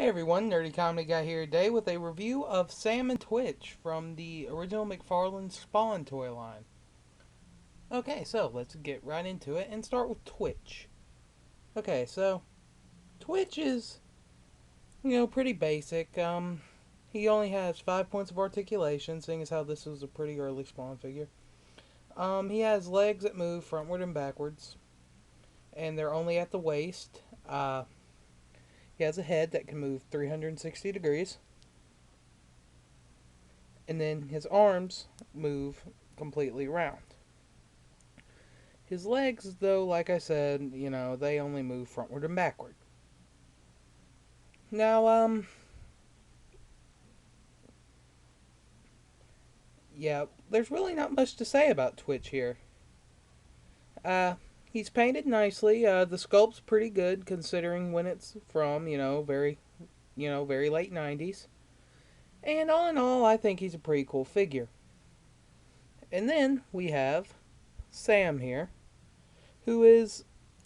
Hey everyone, Nerdycomedyguy here today with a review of Sam and Twitch from the original Mcfarlane Spawn toy line. Okay, so let's get right into it and start with Twitch. Okay, so Twitch is, pretty basic. He only has 5 points of articulation, seeing as how this was a pretty early Spawn figure. He has legs that move frontward and backwards, and they're only at the waist. He has a head that can move 360 degrees. And then his arms move completely around. His legs, though, like I said, they only move frontward and backward. Now, yeah, there's really not much to say about Twitch here. Uh, he's painted nicely. The sculpt's pretty good considering when it's from, very late 90s. And all in all, I think he's a pretty cool figure. And then we have Sam here, who is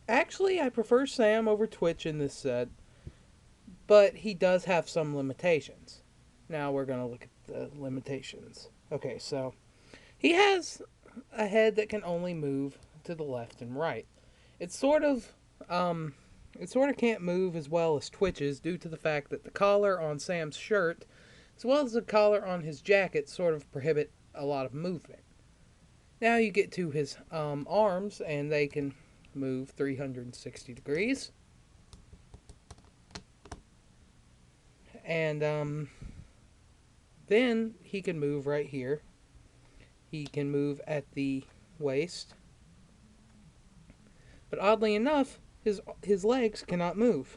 actually, I prefer Sam over Twitch in this set, but he does have some limitations. Now we're going to look at the limitations. Okay, so he has a head that can only move to the left and right. It's sort of it sort of can't move as well as Twitch's due to the fact that the collar on Sam's shirt, as well as the collar on his jacket, sort of prohibit a lot of movement. Now you get to his arms, and they can move 360 degrees. And then he can move right here. He can move at the waist. But oddly enough, his legs cannot move.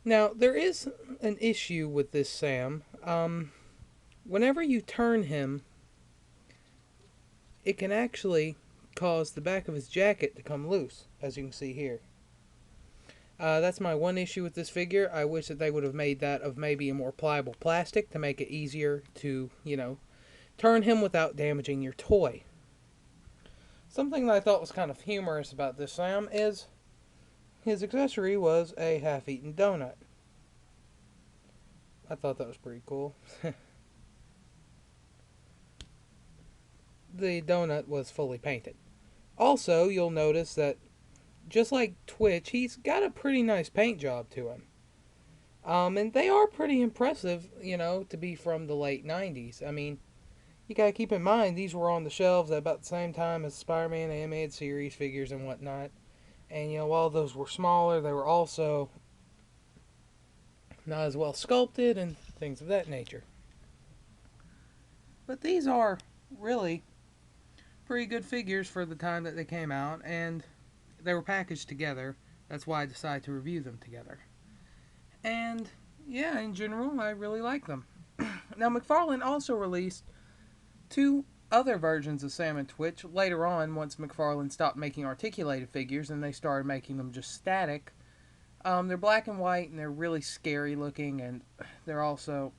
Now, there is an issue with this Sam. Whenever you turn him, it can actually cause the back of his jacket to come loose, as you can see here. That's my one issue with this figure. I wish that they would have made that of maybe a more pliable plastic to make it easier to, turn him without damaging your toy. Something that I thought was kind of humorous about this Sam is his accessory was a half-eaten donut. I thought that was pretty cool. The donut was fully painted. Also, you'll notice that just like Twitch, he's got a pretty nice paint job to him. And they are pretty impressive, to be from the late 90s. I mean, you gotta keep in mind, these were on the shelves at about the same time as Spider-Man animated series figures and whatnot. And, while those were smaller, they were also not as well sculpted and things of that nature. But these are really pretty good figures for the time that they came out, and they were packaged together. That's why I decided to review them together. And yeah, in general, I really like them. Now, Mcfarlane also released two other versions of Sam and Twitch later on, once Mcfarlane stopped making articulated figures and they started making them just static. They're black and white, and they're really scary looking, and they're also...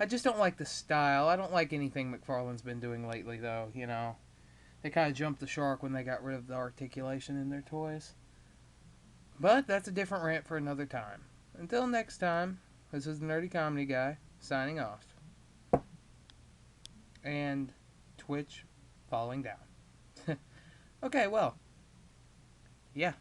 I just don't like the style. I don't like anything Mcfarlane's been doing lately, though, They kind of jumped the shark when they got rid of the articulation in their toys. But that's a different rant for another time. Until next time, this is the Nerdycomedyguy, signing off. And Twitch falling down. Okay, well, yeah.